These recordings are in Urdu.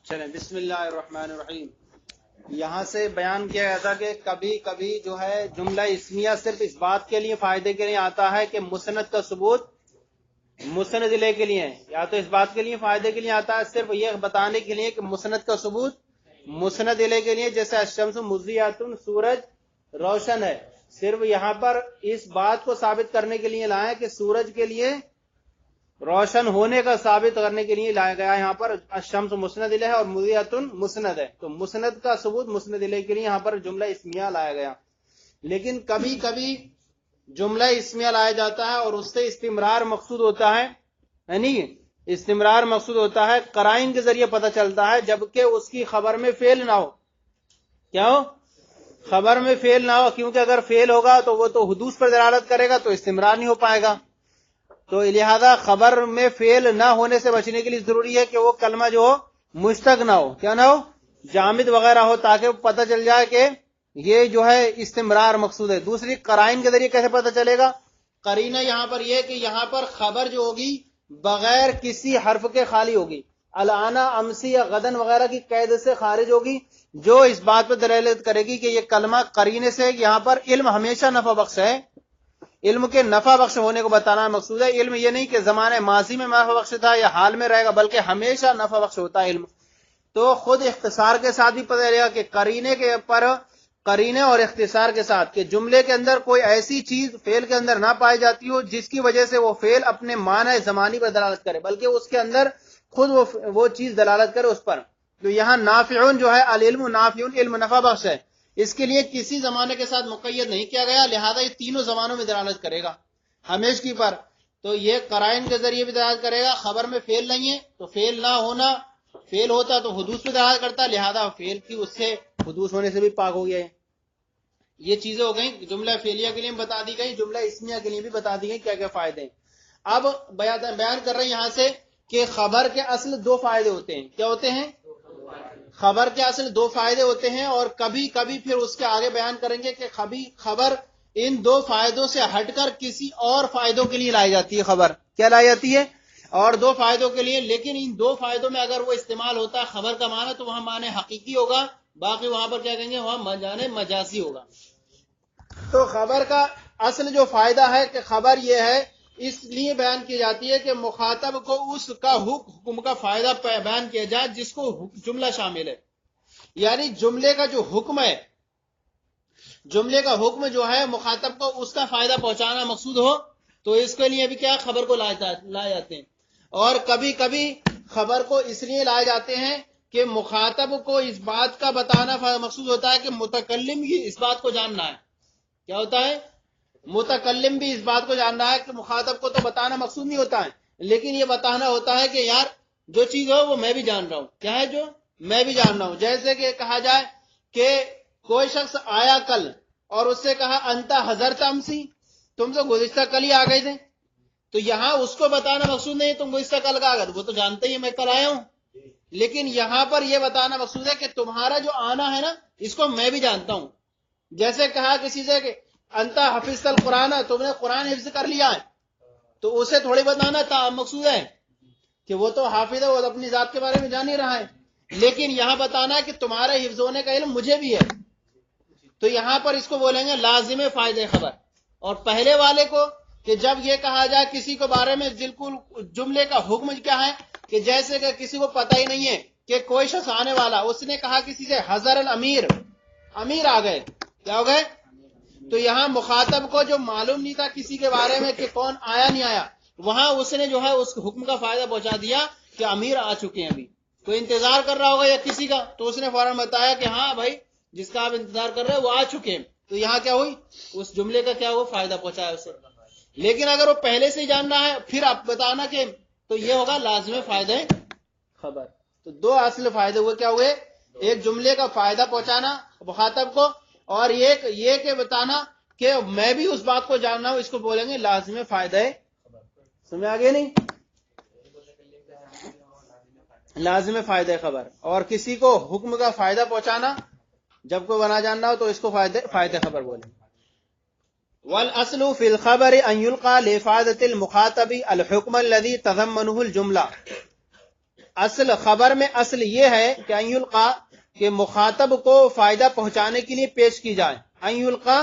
چلیں بسم اللہ الرحمن الرحیم. یہاں سے بیان کیا گیا تھا کہ کبھی کبھی جو ہے جملہ اسمیہ صرف اس بات کے لیے فائدے کے لیے آتا ہے کہ مسند کا ثبوت مسند الیہ کے لیے ہے، یا تو اس بات کے لیے فائدے کے لیے آتا ہے صرف یہ بتانے کے لیے کہ مسند کا ثبوت مسند الیہ کے لیے، جیسے الشمس مضیۃ، سورج روشن ہے. صرف یہاں پر اس بات کو ثابت کرنے کے لیے لایا کہ سورج کے لیے روشن ہونے کا ثابت کرنے کے لیے لایا گیا. یہاں پر الشمس مسند الیہ اور مضیۃ مسند ہے، تو مسند کا ثبوت مسند الیہ کے لیے یہاں پر جملہ اسمیہ لایا گیا. لیکن کبھی کبھی جملہ اسمیہ لایا جاتا ہے اور اس سے استمرار مقصود ہوتا ہے، یعنی استمرار مقصود ہوتا ہے، قرائن کے ذریعے پتہ چلتا ہے، جبکہ اس کی خبر میں فعل نہ ہو. کیا ہو؟ خبر میں فعل نہ ہو، کیونکہ اگر فعل ہوگا تو وہ تو حدوث پر دلالت کرے گا، تو استمرار نہیں ہو پائے گا. تو لہذا خبر میں فعل نہ ہونے سے بچنے کے لیے ضروری ہے کہ وہ کلمہ جو ہو مشتق نہ ہو، کیا نہ ہو، جامد وغیرہ ہو، تاکہ پتہ چل جائے کہ یہ جو ہے استمرار مقصود ہے. دوسری، قرائن کے ذریعے کیسے پتہ چلے گا؟ قرینہ یہاں پر یہ کہ یہاں پر خبر جو ہوگی بغیر کسی حرف کے خالی ہوگی، الانا، امسی یا غدن وغیرہ کی قید سے خارج ہوگی، جو اس بات پر دلالت کرے گی کہ یہ کلمہ قرینے سے یہاں پر علم ہمیشہ نفع بخش ہے. علم کے نفع بخش ہونے کو بتانا مقصود ہے. علم یہ نہیں کہ زمانے ماضی میں نفع بخش تھا یا حال میں رہے گا، بلکہ ہمیشہ نفع بخش ہوتا ہے علم. تو خود اختصار کے ساتھ بھی پتہ چلے گا کہ قرینے کے پر قرینے اور اختصار کے ساتھ کہ جملے کے اندر کوئی ایسی چیز فعل کے اندر نہ پائی جاتی ہو جس کی وجہ سے وہ فعل اپنے معنی زمانی پر دلالت کرے، بلکہ اس کے اندر خود وہ چیز دلالت کرے اس پر. تو یہاں نافعون جو ہے، العلم نافعون، علم نفع بخش ہے، اس کے لیے کسی زمانے کے ساتھ مقید نہیں کیا گیا، لہذا یہ تینوں زمانوں میں دلالت کرے گا ہمیشگی پر. تو یہ قرائن کے ذریعے بھی دلالت کرے گا. خبر میں فعل نہیں ہے تو فعل نہ ہونا، فعل ہوتا تو حدوث پہ دلالت کرتا، لہذا فعل کی اس سے حدوث ہونے سے بھی پاک ہو گیا ہے. یہ چیزیں ہو گئیں، جملہ فعلیہ کے لیے بتا دی گئی، جملہ اسمیہ کے لیے بھی بتا دی گئی کیا کیا فائدے ہیں. اب بیان کر رہے ہیں یہاں سے کہ خبر کے اصل دو فائدے ہوتے ہیں. کیا ہوتے ہیں؟ خبر کے اصل دو فائدے ہوتے ہیں، اور کبھی کبھی پھر اس کے آگے بیان کریں گے کہ خبر ان دو فائدوں سے ہٹ کر کسی اور فائدوں کے لیے لائی جاتی ہے. خبر کیا لائی جاتی ہے؟ اور دو فائدوں کے لیے. لیکن ان دو فائدوں میں اگر وہ استعمال ہوتا ہے خبر کا معنی، تو وہاں معنی حقیقی ہوگا، باقی وہاں پر کیا کہیں گے، وہاں معنی مجازی ہوگا. تو خبر کا اصل جو فائدہ ہے کہ خبر یہ ہے، اس لیے بیان کی جاتی ہے کہ مخاطب کو اس کا حکم کا فائدہ بیان کیا جائے جس کو جملہ شامل ہے. یعنی جملے کا جو حکم ہے، جملے کا حکم جو ہے مخاطب کو اس کا فائدہ پہنچانا مقصود ہو، تو اس کے لیے بھی کیا خبر کو لائے جاتے ہیں. اور کبھی کبھی خبر کو اس لیے لائے جاتے ہیں کہ مخاطب کو اس بات کا بتانا مقصود ہوتا ہے کہ متکلم ہی اس بات کو جاننا ہے. کیا ہوتا ہے؟ متکلم بھی اس بات کو جاننا ہے کہ مخاطب کو تو بتانا مقصود نہیں ہوتا ہے، لیکن یہ بتانا ہوتا ہے کہ یار جو چیز ہو وہ میں بھی جان رہا ہوں. کیا ہے؟ جو میں بھی جان رہا ہوں. جیسے کہ کہا جائے کہ کوئی شخص آیا کل اور اس سے کہا انتا حضرت امسی، تم تو گزشتہ کل ہی آ گئے تھے. تو یہاں اس کو بتانا مقصود نہیں تم گزشتہ کل کا آ گئے، وہ تو جانتے ہی میں کل آیا ہوں. لیکن یہاں پر یہ بتانا مقصود ہے کہ تمہارا جو آنا ہے نا، اس کو میں بھی جانتا ہوں. جیسے کہا کسی سے کہ انتا حفظت القرآن، تم نے قرآن حفظ کر لیا ہے، تو اسے تھوڑی بتانا تھا مقصود ہے کہ وہ تو حافظ ہے، وہ اپنی ذات کے بارے میں جان ہی رہا ہے. لیکن یہاں بتانا ہے کہ تمہارے حفظ ہونے کا علم مجھے بھی ہے. تو یہاں پر اس کو بولیں گے لازم فائدہ خبر. اور پہلے والے کو کہ جب یہ کہا جائے کسی کو بارے میں بالکل جملے کا حکم کیا ہے کہ جیسے کہ کسی کو پتہ ہی نہیں ہے کہ کوئی شخص آنے والا، اس نے کہا کسی سے حضر الامیر، امیر آ گئے. کیا ہو گئے؟ تو یہاں مخاطب کو جو معلوم نہیں تھا کسی کے بارے میں کہ کون آیا نہیں آیا، وہاں اس نے جو ہے اس حکم کا فائدہ پہنچا دیا کہ امیر آ چکے ہیں. ابھی کوئی انتظار کر رہا ہوگا یا کسی کا، تو اس نے فوراً بتایا کہ ہاں بھائی جس کا آپ انتظار کر رہے ہیں وہ آ چکے ہیں. تو یہاں کیا ہوئی؟ اس جملے کا کیا ہوا؟ فائدہ پہنچایا اسے. لیکن اگر وہ پہلے سے ہی جان رہا ہے پھر آپ بتانا کہ، تو یہ ہوگا لازم فائدہ خبر. تو دو اصل فائدے ہوئے. کیا ہوئے؟ ایک جملے کا فائدہ پہنچانا مخاطب کو، اور ایک یہ کہ بتانا کہ میں بھی اس بات کو جاننا ہوں، اس کو بولیں گے لازم فائدہ سمجھ آگے نہیں؟ لازم فائدہ خبر. اور کسی کو حکم کا فائدہ پہنچانا جب کو بنا جاننا ہو تو اس کو فائدہ خبر بولیں. والاصل فی الخبر ان یلقى لافادۃ المخاطب الحکم الذي تضمنه الجملہ. اصل خبر میں اصل یہ ہے کہ ان یلقا کہ مخاطب کو فائدہ پہنچانے کے لیے پیش کی جائے. ان یلقا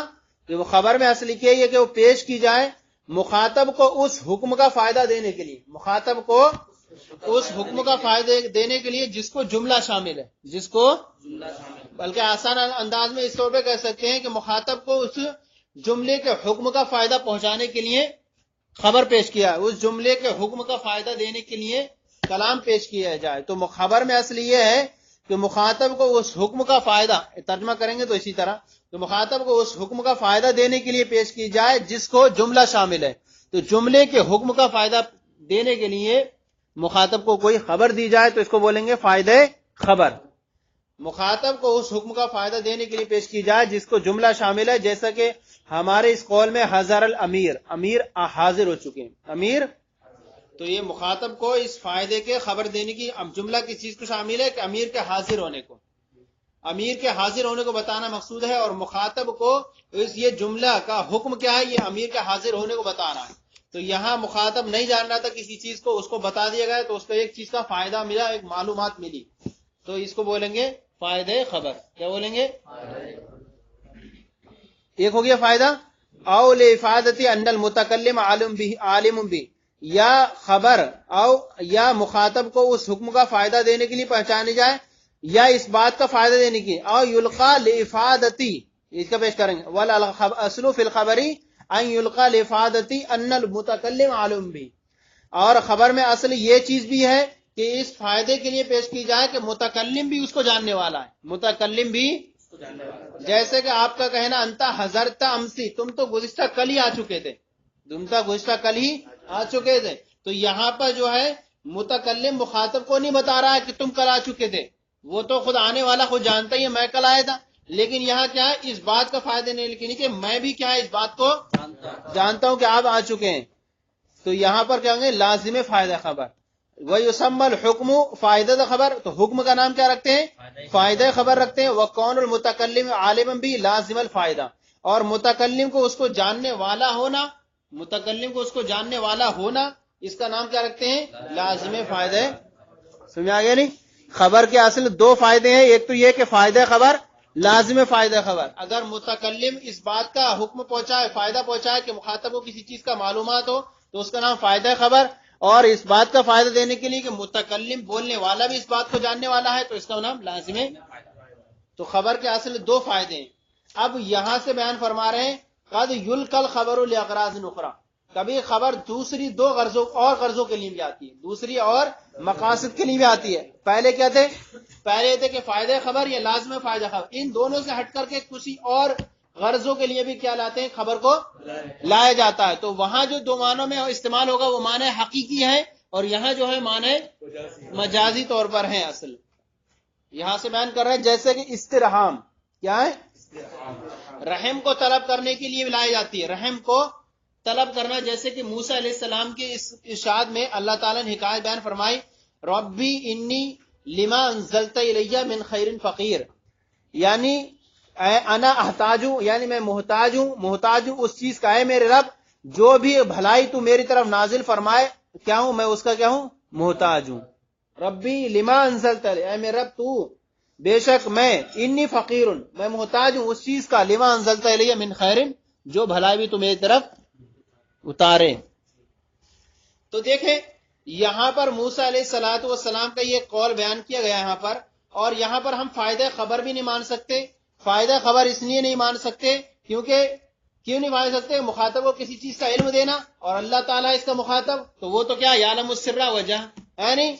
کہ وہ خبر میں اصل یہ ہے کہ وہ پیش کی جائے مخاطب کو اس حکم کا فائدہ دینے کے لیے، مخاطب کو اس حکم کا فائدہ دینے کے لیے جس کو جملہ شامل ہے، جس کو بلکہ آسان انداز میں اس طور پہ کہہ سکتے ہیں کہ مخاطب کو اس جملے کے حکم کا فائدہ پہنچانے کے لیے خبر پیش کیا ہے، اس جملے کے حکم کا فائدہ دینے کے لیے کلام پیش کیا جائے. تو خبر میں اصل یہ ہے کہ مخاطب کو اس حکم کا فائدہ، ترجمہ کریں گے تو اسی طرح، تو مخاطب کو اس حکم کا فائدہ دینے کے لیے پیش کی جائے جس کو جملہ شامل ہے. تو جملے کے حکم کا فائدہ دینے کے لیے مخاطب کو کوئی خبر دی جائے تو اس کو بولیں گے فائدہ خبر. مخاطب کو اس حکم کا فائدہ دینے کے لیے پیش کی جائے جس کو جملہ شامل ہے، جیسا کہ ہمارے اس قول میں حضر الامیر، امیر حاضر ہو چکے ہیں، امیر. تو یہ مخاطب کو اس فائدے کے خبر دینے کی، اب جملہ کس چیز کو شامل ہے کہ امیر کے حاضر ہونے کو، امیر کے حاضر ہونے کو بتانا مقصود ہے، اور مخاطب کو یہ جملہ کا حکم کیا ہے، یہ امیر کے حاضر ہونے کو بتانا ہے. تو یہاں مخاطب نہیں جان رہا تھا کسی چیز کو، اس کو بتا دیا گیا تو اس کو ایک چیز کا فائدہ ملا، ایک معلومات ملی، تو اس کو بولیں گے فائدہ خبر. کیا بولیں گے؟ ایک ہو گیا فائدہ. او لافادتی ان المتکلم عالم بھی، یا خبر او یا مخاطب کو اس حکم کا فائدہ دینے کے لیے پہچانے جائے یا اس بات کا فائدہ دینے کی، او یلقا لافادتی، اس کا پیش کریں گے والاصل فی الخبری ان یلقا لافادتی ان المتکلم عالم بھی. اور خبر میں اصل یہ چیز بھی ہے کہ اس فائدے کے لیے پیش کی جائے کہ متکلم بھی اس کو جاننے والا ہے، متکلم بھی، جیسے کہ آپ کا کہنا انتا حضرت امسی، تم تو گزشتہ کل ہی آ چکے تھے، تم تو گزشتہ کل ہی آ چکے تھے. تو یہاں پر جو ہے متکلم مخاطب کو نہیں بتا رہا ہے کہ تم کل آ چکے تھے، وہ تو خود آنے والا خود جانتا ہی ہے میں کل آیا تھا، لیکن یہاں کیا ہے اس بات کا فائدہ نہیں، لیکن کہ میں بھی کیا ہے اس بات کو جانتا ہوں کہ آپ آ چکے ہیں. تو یہاں پر کیا ہوں گے لازم فائدہ خبر. وَيُسَمَّى الْحُكْمُ فائدہ خبر، تو حکم کا نام کیا رکھتے ہیں؟ فائدہ خبر رکھتے ہیں. وَقَوْنُ الْمُتَكَلِّمِ عَالِمًا بِهِ لَازِمَ الْفَائِدَةِ، اور متکلم کو اس کو جاننے والا ہونا، متکلم کو اس کو جاننے والا ہونا، اس کا نام کیا رکھتے ہیں؟ لازم فائدہ. سمجھ آ گیا نہیں؟ خبر کے اصل دو فائدے ہیں، ایک تو یہ کہ فائدہ خبر، لازم فائدہ خبر. اگر متکلم اس بات کا حکم پہنچائے، فائدہ پہنچائے کہ مخاطب کو کسی چیز کا معلومات ہو تو اس کا نام فائدہ خبر، اور اس بات کا فائدہ دینے کے لیے کہ متکلم بولنے والا بھی اس بات کو جاننے والا ہے تو اس کا نام لازم ہے. تو خبر کے اصل دو فائدے ہیں. اب یہاں سے بیان فرما رہے ہیں قد یلقى الخبر لاغراض اخرى، کبھی خبر دوسری دو غرضوں اور غرضوں کے لیے بھی آتی ہے، دوسری اور مقاصد کے لیے بھی آتی ہے. پہلے کیا تھے؟ پہلے تھے کہ فائدہ خبر یا لازم فائدہ خبر، ان دونوں سے ہٹ کر کے کسی اور غرضوں کے لیے بھی کیا لاتے ہیں؟ خبر کو لایا جاتا ہے. تو وہاں جو دو معنوں میں استعمال ہوگا وہ معنی حقیقی ہے، اور یہاں جو ہے معنی مجازی طور پر ہے. اصل یہاں سے بیان کر رہے ہیں جیسے کہ استرحام کیا ہے؟ رحم کو طلب کرنے کے لیے لائی جاتی ہے، رحم کو طلب کرنا. جیسے کہ موسیٰ علیہ السلام کے اس ارشاد میں اللہ تعالیٰ نے حکایت بیان فرمائی ربی انی لما انزلت الی من خیر فقیر، یعنی انا احتاج ہوں، یعنی میں محتاج ہوں اس چیز کا ہے میرے رب جو بھی بھلائی تو میری طرف نازل فرمائے، کیا ہوں میں اس کا، کیا ہوں؟ محتاج ہوں. ربی لما انزلت الی، اے میرے رب تو بے شک میں انی فقیر، میں محتاج ہوں اس چیز کا، لما انزلت الی من خیر، جو بھلائی بھی تو میری طرف اتارے. تو دیکھیں یہاں پر موسیٰ علیہ السلام کا یہ قول بیان کیا گیا یہاں پر، اور یہاں پر ہم فائدہ خبر بھی نہیں مان سکتے. فائدہ خبر اس لیے نہیں مان سکتے کیونکہ کیوں نہیں مان سکتے؟ مخاطب کو کسی چیز کا علم دینا، اور اللہ تعالیٰ اس کا مخاطب، تو وہ تو کیا یعلم السر وجہ ہے نہیں،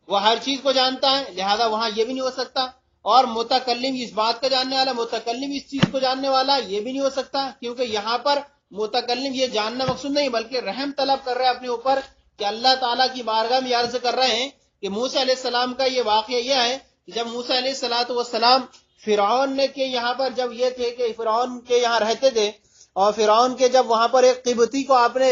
وہ ہر چیز کو جانتا ہے، لہذا وہاں یہ بھی نہیں ہو سکتا. اور متکلم اس بات کا جاننے والا، متکلم اس چیز کو جاننے والا، یہ بھی نہیں ہو سکتا کیونکہ یہاں پر متکلم یہ جاننا مقصود نہیں بلکہ رحم طلب کر رہے ہیں اپنے اوپر، کہ اللہ تعالیٰ کی بارگاہ میں عرض کر رہے ہیں کہ موسیٰ علیہ السلام کا یہ واقعہ یہ ہے کہ جب موسیٰ علیہ السلام فرعون نے کے یہاں پر جب یہ تھے کہ فرعون کے یہاں رہتے تھے، اور فرعون کے جب وہاں پر ایک قبطی کو آپ نے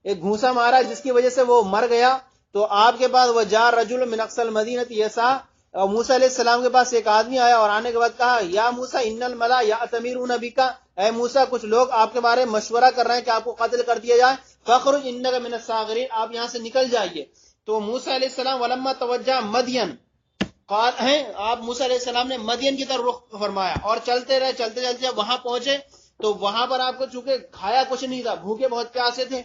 ایک گھونسا مارا جس کی وجہ سے وہ مر گیا، تو آپ کے پاس وہ جا رجل من اقصى المدینہ یسا، اور موسیٰ علیہ السلام کے پاس ایک آدمی آیا اور آنے کے بعد کہا یا موسیٰ ان الملا یأتمرون بک، اے موسیٰ کچھ لوگ آپ کے بارے میں مشورہ کر رہے ہیں کہ آپ کو قتل کر دیا جائے، فخرج انک من الصاغرین، آپ یہاں سے نکل جائیے. تو موسیٰ علیہ السلام ولما توجہ مدین قال ہیں آپ موسیٰ علیہ السلام نے مدین کی طرف رخ فرمایا اور چلتے رہے، چلتے چلتے جب وہاں پہنچے تو وہاں پر آپ کو چونکہ کھایا کچھ نہیں تھا، بھوکے بہت پیاسے تھے،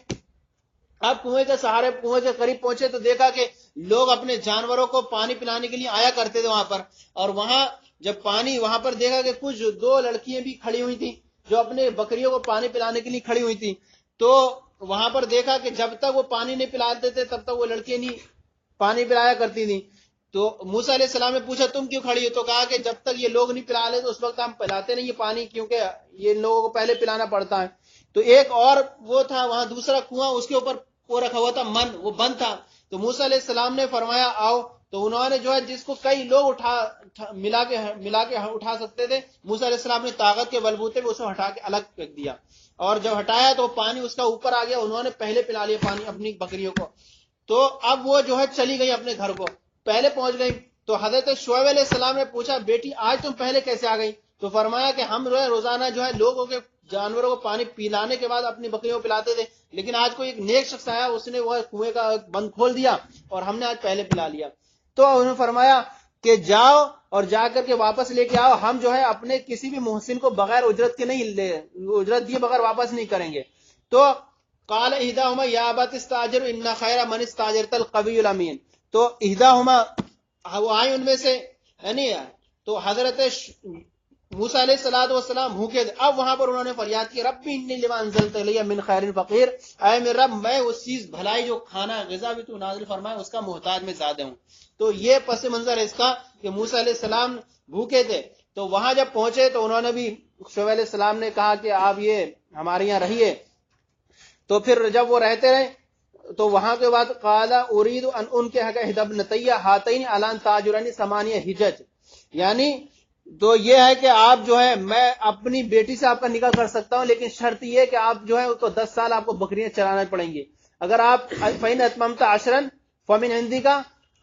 آپ کنویں کے سہارے کنویں کے قریب پہنچے تو دیکھا کہ لوگ اپنے جانوروں کو پانی پلانے کے لیے آیا کرتے تھے وہاں پر، اور وہاں جب پانی وہاں پر دیکھا کہ کچھ دو لڑکیاں بھی کھڑی ہوئی تھی جو اپنے بکریوں کو پانی پلانے کے لیے کھڑی ہوئی تھی، تو وہاں پر دیکھا کہ جب تک وہ پانی نہیں پلاتے تھے تب تک وہ لڑکیاں نہیں پانی پلایا کرتی تھی. تو موسیٰ علیہ السلام نے پوچھا تم کیوں کھڑی ہو؟ تو کہا کہ جب تک یہ لوگ نہیں پلا لے تو اس وقت ہم پلاتے نہیں یہ پانی، کیونکہ یہ لوگوں کو پہلے پلانا پڑتا ہے. تو ایک اور وہ تھا وہاں دوسرا کنواں، اس کے اوپر وہ رکھا ہوا تھا من، وہ بند تھا. تو موسیٰ علیہ السلام نے فرمایا آؤ، تو انہوں نے جو ہے جس کو کئی لوگ ملا کے اٹھا سکتے تھے، موسیٰ علیہ السلام نے طاقت کے بلبوتے پہ اسے ہٹا کے الگ پھینک دیا، اور جب ہٹایا تو پانی اس کا اوپر آ گیا، انہوں نے پہلے پلا لیا پانی اپنی بکریوں کو. تو اب وہ جو ہے چلی گئی اپنے گھر کو، پہلے پہنچ گئی. تو حضرت شعیب علیہ السلام نے پوچھا بیٹی آج تم پہلے کیسے آ گئی؟ تو فرمایا کہ ہم روزانہ جو ہے لوگوں کے جانوروں کو پانی پلانے کے بعد اپنی بکریوں کو پلاتے تھے، لیکن آج کوئی ایک نیک شخص آیا، اس نے وہ کنویں کا بند کھول دیا اور ہم نے آج پہلے پلا لیا. تو انہوں نے فرمایا کہ جاؤ اور جا کر کے واپس لے کے آؤ، ہم جو ہے اپنے کسی بھی محسن کو بغیر اجرت کے نہیں اجرت دیے بغیر واپس نہیں کریں گے. تو قال احداہما یا ابت استاجر ان خیر من استاجرت القوی الامین. تو احداہما وہ آئے ان میں سے، یعنی تو حضرت موسیٰ علیہ الصلوۃ والسلام بھوکے تھے. اب وہاں پر انہوں نے فریاد کی ربی انی لما انزلت الی من خیر فقیر، اے میرے رب میں اس چیز بھلائی جو کھانا غذا بھی تو نازل فرمائے اس کا محتاج میں زیادہ ہوں. تو یہ پس منظر اس کا کہ موسیٰ علیہ السلام بھوکے تھے. تو وہاں جب پہنچے تو انہوں نے بھی شعیب علیہ السلام نے کہا کہ آپ یہ ہمارے یہاں رہیے. تو پھر جب وہ رہتے رہے تو وہاں کے بعد قال اريد ان انكح احدى ابنتي هاتين على ان تاجرني ثمانية حجج، یعنی تو یہ ہے کہ آپ جو ہے میں اپنی بیٹی سے آپ کا نکاح کر سکتا ہوں، لیکن شرط یہ ہے کہ آپ جو ہے تو 10 سال آپ کو بکریاں چلانا پڑیں گی. اگر آپ فین اتممت عشرا فمن عندك،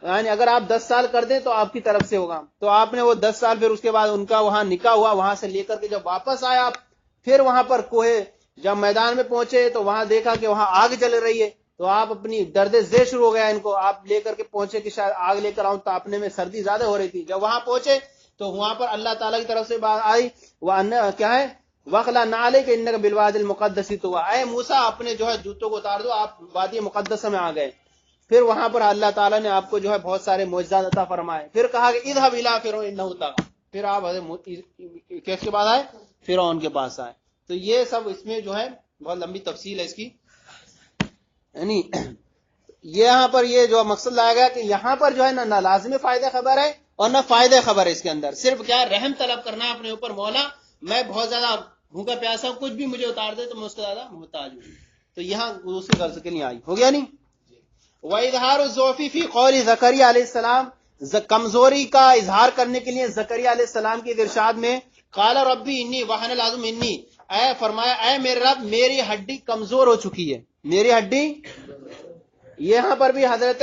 یعنی اگر آپ 10 سال کر دیں تو آپ کی طرف سے ہوگا. تو آپ نے وہ 10 سال، پھر اس کے بعد ان کا وہاں نکاح ہوا. وہاں سے لے کر کے جب واپس آئے آپ، پھر وہاں پر کوہ جب میدان میں پہنچے تو وہاں دیکھا کہ وہاں آگ جل رہی ہے. تو آپ اپنی درد ذیل شروع ہو گیا ان کو، آپ لے کر کے پہنچے کہ شاید آگ لے کر آؤں، تاپنے میں سردی زیادہ ہو رہی تھی. جب وہاں پہنچے تو وہاں پر اللہ تعالیٰ کی طرف سے بات آئی کیا ہے وَخْلَعْ نَعْلَيْكَ إِنَّكَ بِالْوَادِ الْمُقَدَّسِ طُوًى، اے موسیٰ اپنے جو ہے جوتوں کو اتار دو، آپ وادی مقدسہ میں آ گئے. پھر وہاں پر اللہ تعالیٰ نے آپ کو جو ہے بہت سارے معجزات عطا فرمائے. پھر کہا کہ اذهب إِلَىٰ فِرْعَوْنَ إِنَّهُ طَغَىٰ، پھر آپ کس کے بعد آئے؟ فرعون کے پاس آئے. تو یہ سب اس میں جو ہے بہت لمبی تفصیل ہے اس کی، یعنی یہاں پر یہ جو مقصد لایا گیا کہ یہاں پر جو ہے نہ لازمی فائدہ خبر ہے اور نہ فائدہ خبر ہے اس کے اندر، صرف کیا رحم طلب کرنا ہے اپنے اوپر، مولا میں بہت زیادہ بھوکا پیاسا ہوں، کچھ بھی مجھے اتار دے تو میں اس کا زیادہ محتاج ہوں. تو یہاں دوسری غرض کے لیے آئی، ہو گیا نہیں. وَإِظْهَارُ الضُّعْفِ فِي قَوْلِ زکریا علیہ السلام، کمزوری کا اظہار کرنے کے لیے زکریا علیہ السلام کی ارشاد میں قال ربی انی وہن العظم منی، اے فرمایا اے میرے رب میری ہڈی کمزور ہو چکی ہے، میری ہڈی. یہاں پر بھی حضرت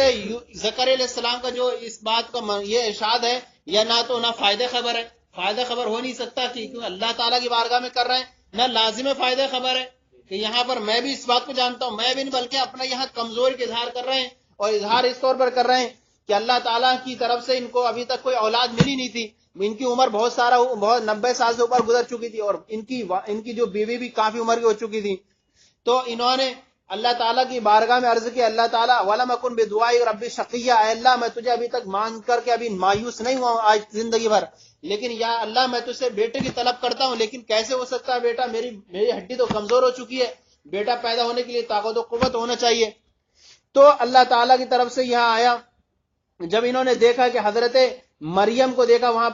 زکریا علیہ السلام کا جو اس بات کا یہ ارشاد ہے، یہ نہ تو نہ فائدہ خبر ہے، فائدہ خبر ہو نہیں سکتا کیونکہ اللہ تعالیٰ کی بارگاہ میں کر رہے ہیں، نہ لازم فائدہ خبر ہے کہ یہاں پر میں بھی اس بات کو جانتا ہوں، میں بھی نہیں بلکہ اپنا یہاں کمزوری کا اظہار کر رہے ہیں، اور اظہار اس طور پر کر رہے ہیں کہ اللہ تعالیٰ کی طرف سے ان کو ابھی تک کوئی اولاد ملی نہیں تھی، ان کی عمر بہت 90 سال سے اوپر گزر چکی تھی، اور ان کی جو بیوی بھی کافی عمر کی ہو چکی تھی. تو انہوں نے اللہ تعالیٰ کی بارگاہ میں عرض کی اللہ تعالیٰ وَلَمْ أَكُنْ بِدُعَاءِ رَبِّ شَقِيًّا، اے اللہ میں تجھے ابھی تک مان کر کے ابھی مایوس نہیں ہوا ہوں آج زندگی بھر، لیکن یا اللہ میں تجھ سے بیٹے کی طلب کرتا ہوں، لیکن کیسے ہو سکتا ہے بیٹا، میری ہڈی تو کمزور ہو چکی ہے، بیٹا پیدا ہونے کے لیے طاقت و قوت ہونا چاہیے. تو اللہ تعالیٰ کی طرف سے یہاں آیا. جب انہوں نے دیکھا کہ حضرت مریم کو دیکھا وہاں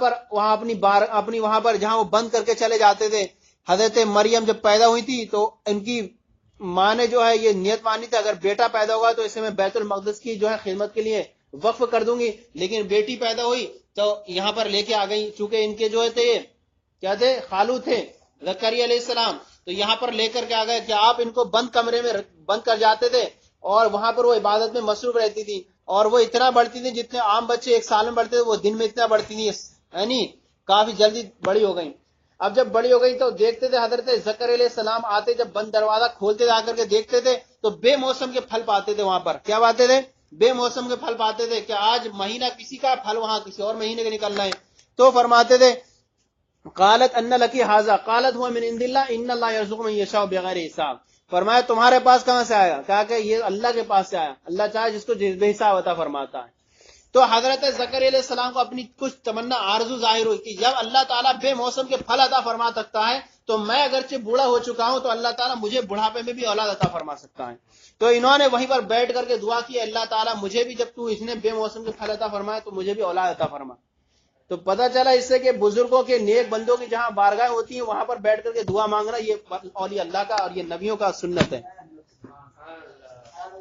اپنی وہاں پر جہاں وہ بند کر کے چلے جاتے تھے، حضرت مریم جب پیدا ہوئی تھی تو ان کی ماں نے جو ہے یہ نیت مانی تھی اگر بیٹا پیدا ہوگا تو اسے میں بیت المقدس کی جو ہے خدمت کے لیے وقف کر دوں گی، لیکن بیٹی پیدا ہوئی تو یہاں پر لے کے آ گئی، چونکہ ان کے جو تھے کیا تھے خالو تھے زکریا علیہ السلام، تو یہاں پر لے کر کے آ گئے کہ آپ ان کو بند کمرے میں بند کر جاتے تھے اور وہاں پر وہ عبادت میں مصروف رہتی تھی، اور وہ اتنا بڑھتی تھی جتنے عام بچے ایک سال میں بڑھتے تھے وہ دن میں اتنا بڑھتی تھی، یعنی کافی جلدی بڑی ہو گئی. اب جب بڑی ہو گئی تو دیکھتے تھے حضرت زکریا علیہ السلام آتے، جب بند دروازہ کھولتے آ کر کے دیکھتے تھے تو بے موسم کے پھل پاتے تھے، وہاں پر کیا پاتے تھے؟ بے موسم کے پھل پاتے تھے کہ آج مہینہ کسی کا پھل وہاں کسی اور مہینے کے نکل رہے ہیں، تو فرماتے تھے قالت ان لکی حاضہ قالت ہوا من عند اللہ ان اللہ یرزق من یشاء بغیر حساب، فرمایا تمہارے پاس کہاں سے آیا؟ کہا کہ یہ اللہ کے پاس سے آیا، اللہ چاہے جس کو بے حساب عطا فرماتا ہے۔ تو حضرت زکریا علیہ السلام کو اپنی کچھ تمنا آرزو ظاہر ہوئی کہ جب اللہ تعالیٰ بے موسم کے پھل عطا فرما سکتا ہے تو میں اگرچہ بوڑھا ہو چکا ہوں تو اللہ تعالیٰ مجھے بڑھاپے میں بھی اولاد عطا فرما سکتا ہے۔ تو انہوں نے وہیں پر بیٹھ کر کے دعا کی اللہ تعالیٰ مجھے بھی جب تو اس نے بے موسم کے پھل عطا فرمایا تو مجھے بھی اولاد عطا فرما۔ تو پتہ چلا اس سے کہ بزرگوں کے نیک بندوں کی جہاں بارگاہیں ہوتی ہیں وہاں پر بیٹھ کر کے دعا مانگنا یہ اولیاء اللہ کا اور یہ نبیوں کا سنت ہے۔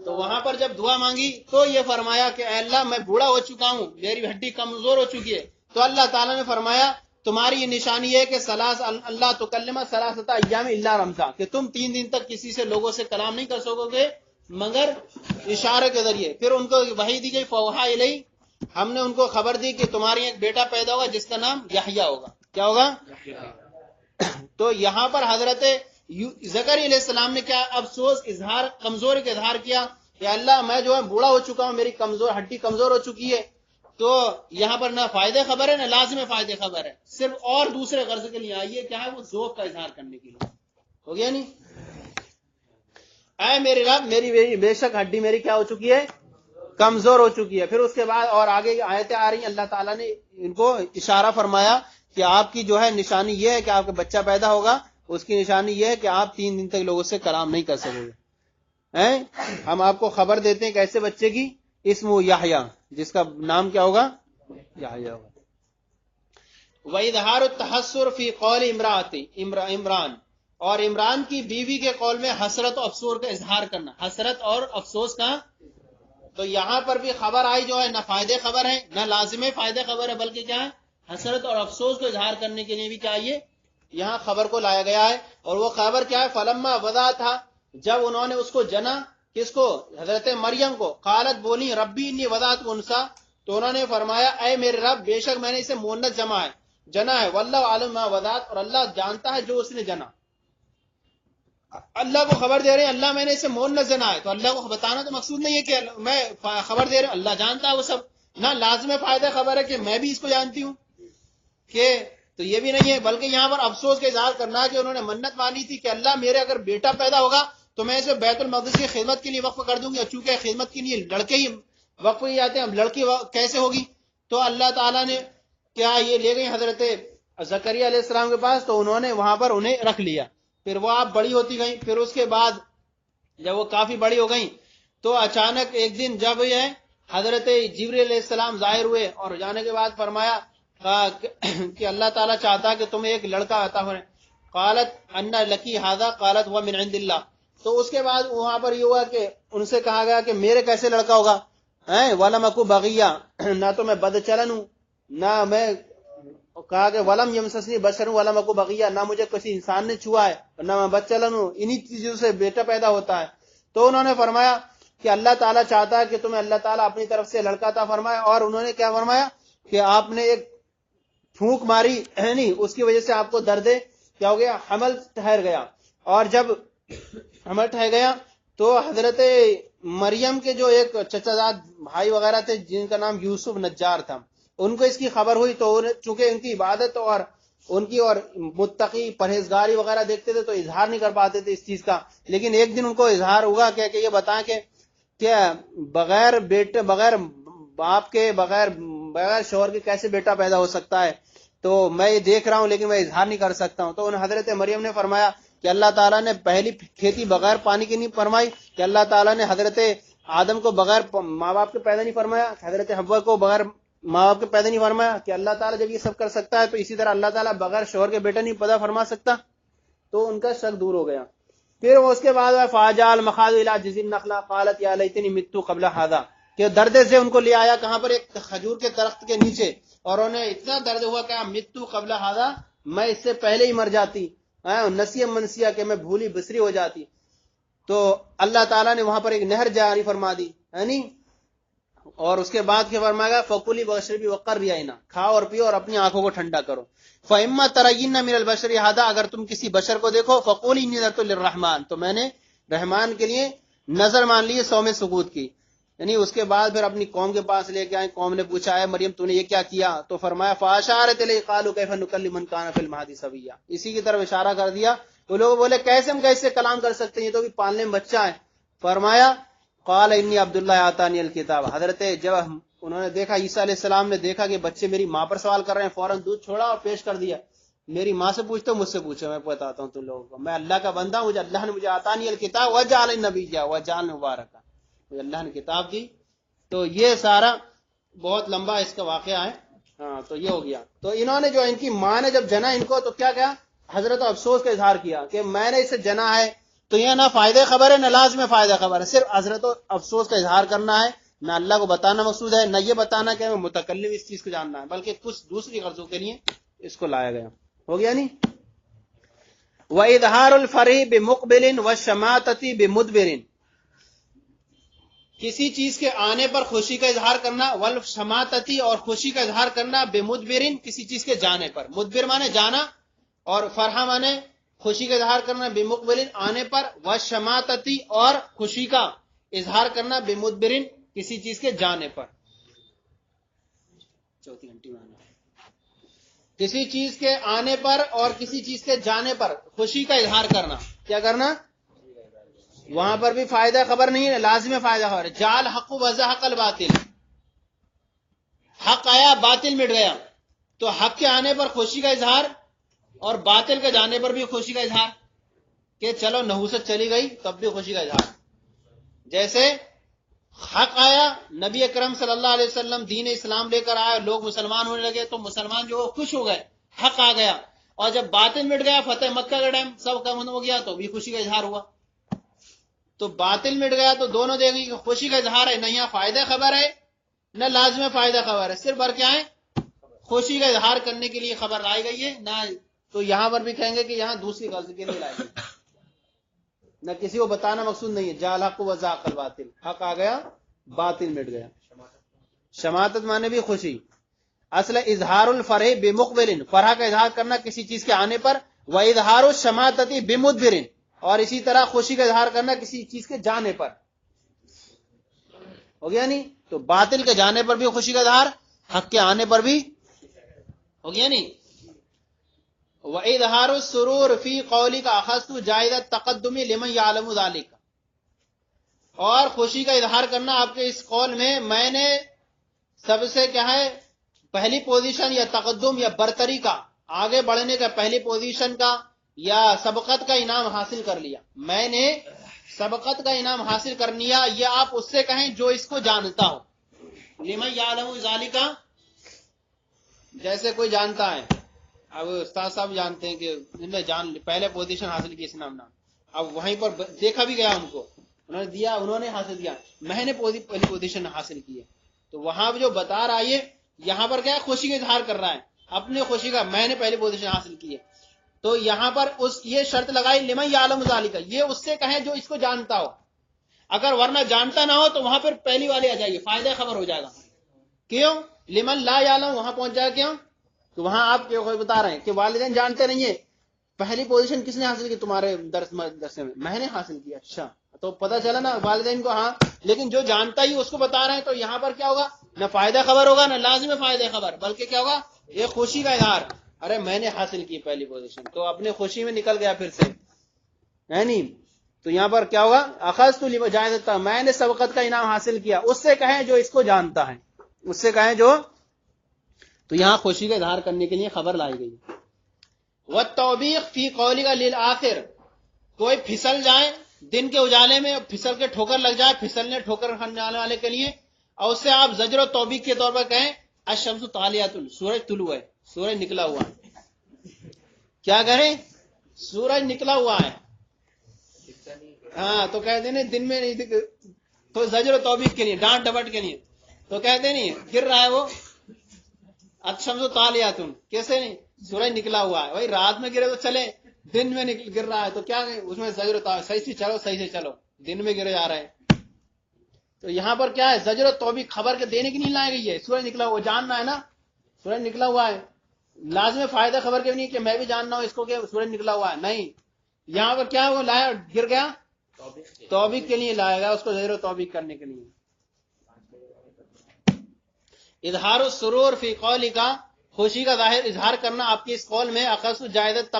تو وہاں پر جب دعا مانگی تو یہ فرمایا کہ اے اللہ میں بوڑھا ہو چکا ہوں، میری ہڈی کمزور ہو چکی ہے، تو اللہ تعالیٰ نے فرمایا تمہاری یہ نشانی ہے کہ اللہ تکلم ثلاثۃ ایام الا رمزا، کہ تم 3 دن تک کسی سے لوگوں سے کلام نہیں کر سکو گے مگر اشارے کے ذریعے۔ پھر ان کو وحی دی گئی فوحا الی، ہم نے ان کو خبر دی کہ تمہاری ایک بیٹا پیدا ہوگا جس کا نام یحییٰ ہوگا۔ کیا ہوگا؟ تو یہاں پر حضرت زکریا علیہ السلام نے کیا افسوس اظہار کمزوری کا اظہار کیا کہ اللہ میں جو ہے بوڑھا ہو چکا ہوں، میری ہڈی کمزور ہو چکی ہے۔ تو یہاں پر نہ فائدے خبر ہے نہ لازم فائدے خبر ہے، صرف اور دوسرے غرض کے لیے آئیے، کیا ہے وہ ذوق کا اظہار کرنے کے لیے۔ ہو گیا نہیں؟ اے میرے رب میری بے شک ہڈی میری کیا ہو چکی ہے؟ کمزور ہو چکی ہے۔ پھر اس کے بعد اور آگے آیتیں آ رہی ہیں، اللہ تعالیٰ نے ان کو اشارہ فرمایا کہ آپ کی جو ہے نشانی یہ ہے کہ آپ کا بچہ پیدا ہوگا، اس کی نشانی یہ ہے کہ آپ 3 دن تک لوگوں سے کلام نہیں کر سکو گے۔ ہم آپ کو خبر دیتے ہیں کہ ایسے بچے کی اسمہ یحییٰ، جس کا نام کیا ہوگا؟ یحییٰ ہوگا۔ وَإِظْهَارُ التَّحَسُّرِ فِي قَوْلِ عمران، اور عمران کی بیوی کے قول میں حسرت و افسوس کا اظہار کرنا، حسرت اور افسوس کا۔ تو یہاں پر بھی خبر آئی جو ہے نہ فائدے خبر ہے نہ لازم فائدے خبر ہے، بلکہ کیا ہے حسرت اور افسوس کو اظہار کرنے کے لیے بھی چاہیے یہاں خبر کو لایا گیا ہے۔ اور وہ خبر کیا ہے؟ فلما وضع تھا، جب انہوں نے اس کو جنا، کس کو؟ حضرت مریم کو، قالت بولی ربی انی وضعت انسا، تو انہوں نے فرمایا اے میرے رب بے شک میں نے اسے مؤنث جنا ہے، واللہ عالم ما وضعت، اور اللہ جانتا ہے جو اس نے جنا۔ اللہ کو خبر دے رہے ہیں اللہ میں نے اسے مؤنث جنا ہے، تو اللہ کو بتانا تو مقصود نہیں ہے کہ میں خبر دے رہے ہیں، اللہ جانتا ہے وہ سب، نہ لازم فائدہ خبر ہے کہ میں بھی اس کو جانتی ہوں کہ، تو یہ بھی نہیں ہے، بلکہ یہاں پر افسوس کا اظہار کرنا ہے کہ انہوں نے منت مانی تھی کہ اللہ میرے اگر بیٹا پیدا ہوگا تو میں اسے بیت المقدس کی خدمت کے لیے وقف کر دوں گی، اور چونکہ خدمت کے لیے لڑکے ہی وقف ہی جاتے ہیں، اب لڑکی کیسے ہوگی؟ تو اللہ تعالیٰ نے کیا یہ لے گئی حضرت زکریا علیہ السلام کے پاس، تو انہوں نے وہاں پر انہیں رکھ لیا۔ پھر وہ آپ بڑی ہوتی گئیں، پھر اس کے بعد جب وہ کافی بڑی ہو گئیں تو اچانک ایک دن جب یہ حضرت جبریل علیہ السلام ظاہر ہوئے اور جانے کے بعد فرمایا کہ اللہ تعالیٰ چاہتا کہ تمہیں ایک لڑکا عطا ہو، قالت ان لکی ھذا قالت هو من عند اللہ، تو اس کے بعد وہاں پر یہ ہوا کہ ان سے کہا گیا کہ میرے کیسے لڑکا ہوگا، ولم اکو بغیہ، نہ تو میں بد چلن ہوں، نہ میں کہا کہ ولم یمسسنی بشر ولم اکو بغیہ، نہ مجھے کسی انسان نے چھوا ہے نہ میں بد چلن ہوں، انہی چیزوں سے بیٹا پیدا ہوتا ہے۔ تو انہوں نے فرمایا کہ اللہ تعالیٰ چاہتا ہے کہ تمہیں اللہ تعالیٰ اپنی طرف سے لڑکا عطا فرمائے، اور انہوں نے کیا فرمایا کہ آپ نے ایک پھونک ماری ہے نہیں، اس کی وجہ سے آپ کو درد کیا ہو گیا؟ حمل ٹھہر گیا، اور جب حمل ٹھہر گیا تو حضرت مریم کے جو ایک چچا زاد بھائی وغیرہ تھے جن کا نام یوسف نجار تھا، ان کو اس کی خبر ہوئی، تو چونکہ ان کی عبادت اور ان کی اور متقی پرہیزگاری وغیرہ دیکھتے تھے تو اظہار نہیں کر پاتے تھے اس چیز کا، لیکن ایک دن ان کو اظہار ہوگا کہ یہ بتائیں کہ بغیر بیٹے بغیر باپ کے بغیر شوہر کے کیسے بیٹا پیدا ہو سکتا ہے، تو میں یہ دیکھ رہا ہوں لیکن میں اظہار نہیں کر سکتا ہوں۔ تو ان حضرت مریم نے فرمایا کہ اللہ تعالیٰ نے پہلی کھیتی بغیر پانی کی نہیں فرمائی، کہ اللہ تعالیٰ نے حضرت آدم کو بغیر ماں باپ کے پیدا نہیں فرمایا، حضرت حوا کو بغیر ماں باپ کے پیدا نہیں فرمایا، کہ اللہ تعالیٰ جب یہ سب کر سکتا ہے تو اسی طرح اللہ تعالیٰ بغیر شوہر کے بیٹا نہیں پیدا فرما سکتا۔ تو ان کا شک دور ہو گیا۔ پھر اس کے بعد فاجال مخاض الى جذع النخلہ قالت یا لیتنی مت قبل ھذا، کہ درد سے ان کو لے آیا کہاں پر؟ ایک کھجور کے درخت کے نیچے، اور انہیں اتنا درد ہوا کہ مت قبل ھذا، میں اس سے پہلے ہی مر جاتی، نسیہ منسیہ، کہ میں بھولی بسری ہو جاتی۔ تو اللہ تعالیٰ نے وہاں پر ایک نہر جاری فرما دی، یعنی اور اس کے بعد کیا فرمایا؟ فکلی واشربی وقرری عینا، کھاؤ اور پیو اور اپنی آنکھوں کو ٹھنڈا کرو۔ فاما ترین من البشر ھذا، اگر تم کسی بشر کو دیکھو، فقولی انی نذرت للرحمن، تو میں نے رحمان کے لیے نظر مان لی صوم سکوت کی۔ یعنی اس کے بعد پھر اپنی قوم کے پاس لے کے آئے. قوم نے پوچھا ہے مریم تو نے یہ کیا کیا؟ تو فرمایا فاشارت الیہ قالوا کیف نکلم من کان فی المہد صبیا. اسی کی طرف اشارہ کر دیا. وہ لوگ بولے کیسے ہم کیسے کلام کر سکتے ہیں، یہ تو بھی پالنے میں بچہ ہے. فرمایا قال انی عبداللہ آتانی الکتاب. حضرت جب انہوں نے دیکھا، عیسیٰ علیہ السلام نے دیکھا کہ بچے میری ماں پر سوال کر رہے ہیں، فوراً دودھ چھوڑا اور پیش کر دیا. میری ماں سے پوچھتے ہو، مجھ سے پوچھو، میں بتاتا ہوں تم لوگوں کو. میں اللہ کا بندہ ہوں، اللہ نے مجھے آتانی الکتاب وجعلنی نبیا وجعلنی مبارکا، مجھے اللہ نے کتاب دی. تو یہ سارا بہت لمبا اس کا واقعہ ہے. ہاں تو یہ ہو گیا. تو انہوں نے جو ان کی ماں نے جب جنا ان کو تو کیا کیا؟ حضرت افسوس کا اظہار کیا کہ میں نے اسے جنا ہے. تو یہ نہ فائدہ خبر ہے نہ لازم فائدہ خبر ہے، صرف حضرت افسوس کا اظہار کرنا ہے. نہ اللہ کو بتانا مقصود ہے، نہ یہ بتانا کہ میں متکلم اس چیز کو جاننا ہے، بلکہ کچھ دوسری غرضوں کے لیے اس کو لایا گیا. ہو گیا نہیں؟ وَإِظْهَارُ الْفَرْحِ بِمُقْبِلٍ وَالشَّمَاتَةِ بِمُدْبِرٍ، کسی چیز کے آنے پر خوشی کا اظہار کرنا، والشماتتی اور خوشی کا اظہار کرنا، بمدبرن کسی چیز کے جانے پر. مدبر مانے جانا اور فرحہ مانے خوشی کا اظہار کرنا بمقبلن آنے پر، والشماتتی اور خوشی کا اظہار کرنا بمدبرن کسی چیز کے جانے پر. چوتھی گھنٹی میں آنا. کسی چیز کے آنے پر اور کسی چیز کے جانے پر خوشی کا اظہار کرنا. کیا کرنا؟ وہاں پر بھی فائدہ خبر نہیں ہے، لازم فائدہ خبر ہے. جال حق وزحق الباطل، حق آیا باطل مٹ گیا. تو حق کے آنے پر خوشی کا اظہار اور باطل کے جانے پر بھی خوشی کا اظہار، کہ چلو نحوست چلی گئی تب بھی خوشی کا اظہار. جیسے حق آیا، نبی اکرم صلی اللہ علیہ وسلم دین اسلام لے کر آئے، لوگ مسلمان ہونے لگے تو مسلمان جو خوش ہو گئے، حق آ گیا. اور جب باطل مٹ گیا، فتح مکہ کا ٹائم سب کم ہو گیا تو بھی خوشی کا اظہار ہوا. تو باطل مٹ گیا تو دونوں دیکھیں کہ خوشی کا اظہار ہے، نہ یہاں فائدہ خبر ہے نہ لازم فائدہ خبر ہے، صرف بر کیا ہے خوشی کا اظہار کرنے کے لیے خبر لائی گئی ہے. نہ تو یہاں پر بھی کہیں گے کہ یہاں دوسری غرض کے لیے لائی گئی، نہ کسی کو بتانا مقصود نہیں ہے. جال حق وزحق الباطل، حق آ گیا باطل مٹ گیا. شماتت مانے بھی خوشی. اصل اظہار الفرح بمقبل، فرح کا اظہار کرنا کسی چیز کے آنے پر، و اظہار الشماتتی بمدبر، اور اسی طرح خوشی کا اظہار کرنا کسی چیز کے جانے پر. ہو گیا نہیں؟ تو باطل کے جانے پر بھی خوشی کا اظہار، حق کے آنے پر بھی. ہو گیا نہیں؟ وَإِظْهَارُ السُّرُورِ فِي قَوْلِكَ أَخَذْتُ جَائِزَ التَّقَدُّمِ لِمَنْ يَعْلَمُ ذَلِكَ، اور خوشی کا اظہار کرنا آپ کے اس قول میں نے سب سے کیا ہے پہلی پوزیشن یا تقدم یا برتری کا، آگے بڑھنے کا، پہلی پوزیشن کا یا سبقت کا انعام حاصل کر لیا. میں نے سبقت کا انعام حاصل کر لیا، یا آپ اس سے کہیں جو اس کو جانتا ہو. لِمَنْ يَعْلَمُ ذَلِكَ، جیسے کوئی جانتا ہے، اب استاد صاحب جانتے ہیں کہ ان نے پہلے پوزیشن حاصل کی اس نام نام، اب وہیں پر دیکھا بھی گیا ان کو، انہوں نے دیا، انہوں نے حاصل کیا، میں نے پہلی پوزیشن حاصل کی ہے. تو وہاں جو بتا رہا ہے یہاں پر کیا ہے خوشی کا اظہار کر رہا ہے اپنے خوشی کا، میں نے پہلی پوزیشن حاصل کی ہے. تو یہاں پر یہ شرط لگائی لمن یعلم ذالک، یہ اس سے کہیں جو اس کو جانتا ہو. اگر ورنہ جانتا نہ ہو تو وہاں پر پہلی والی آ جائے گی، فائدہ خبر ہو جائے گا. کیوں؟ لمن لا یعلم وہاں پہنچ جائے. کیوں؟ تو وہاں آپ بتا رہے ہیں کہ والدین جانتے نہیں ہیں پہلی پوزیشن کس نے حاصل کی تمہارے درس میں نے حاصل کی. اچھا تو پتہ چلا نا والدین کو. ہاں لیکن جو جانتا ہی اس کو بتا رہے ہیں، تو یہاں پر کیا ہوگا؟ نہ فائدہ خبر ہوگا نہ لازم فائدہ خبر، بلکہ کیا ہوگا؟ یہ خوشی کا اظہار. ارے میں نے حاصل کی پہلی پوزیشن، تو اپنے خوشی میں نکل گیا پھر سے، ہے نہیں؟ تو یہاں پر کیا ہوگا؟ اخذت جائزۃ، میں نے سبقت کا انعام حاصل کیا. اس سے کہیں جو اس کو جانتا ہے، اس سے کہیں جو. تو یہاں خوشی کا اظہار کرنے کے لیے خبر لائی گئی. والتوبیخ فی قولک للآخر، کوئی پھسل جائے دن کے اجالے میں، پھسل کے ٹھوکر لگ جائے، پھسلنے ٹھوکر کھانے والے کے لیے، اور اس سے آپ زجر و توبیخ کے طور پر کہیں الشمس طالعۃ، سورج طلوع ہے، سورج نکلا ہوا ہے. کیا کریں؟ سورج نکلا ہوا ہے. ہاں تو کہتے ہیں دن میں نہیں، تو زجر و توبیخ کے لیے، ڈانٹ ڈپٹ کے لیے. تو کہتے نہیں گر رہا ہے وہ الشمس طالعۃ، کیسے نہیں؟ سورج نکلا ہوا ہے. بھائی رات میں گرے تو چلے، دن میں گر رہا ہے تو کیا اس میں زجر و توبیخ، صحیح سے چلو صحیح سے چلو، دن میں گرے جا رہے ہیں. تو یہاں پر کیا ہے؟ زجر و توبیخ خبر کے دینے کی نہیں لائی گئی ہے. سورج نکلا ہوا جاننا ہے نا، سورج نکلا ہوا ہے. لازم فائدہ خبر کے بھی نہیں کہ میں بھی جاننا ہوں اس کو کہ سورج نکلا ہوا ہے، نہیں. یہاں پر کیا وہ لایا، گر گیا، توبیخ کے لیے لایا گیا، اس کو زجر و توبیخ کرنے کے لیے. اظہار السرور فی قولی کا خوشی کا ظاہر اظہار کرنا آپ کی اس قول میں اخذ جائزۃ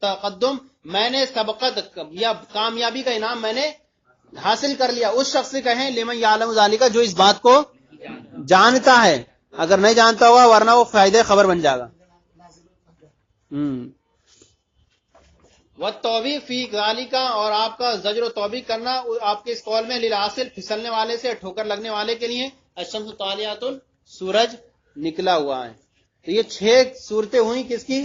تقدم میں نے سبقت یا کامیابی کا انعام میں نے حاصل کر لیا اس شخص سے کہیں لمن یعلم ذالک جو اس بات کو جانتا ہے اگر نہیں جانتا ہوا ورنہ وہ فائدہ خبر بن جائے گا والتوبیخ فی ذالک اور آپ کا زجر و توبیخ کرنا آپ کے اس قول میں للعاصل پھسلنے والے سے ٹھوکر لگنے والے کے لیے الشمس طالعۃ سورج نکلا ہوا ہے تو یہ 6 صورتیں ہوئیں کس کی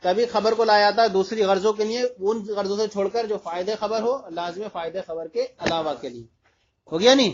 کبھی خبر کو لایا جاتا ہے دوسری غرضوں کے لیے ان غرضوں سے چھوڑ کر جو فائدہ خبر ہو لازم فائدہ خبر کے علاوہ کے لیے ہو گیا نہیں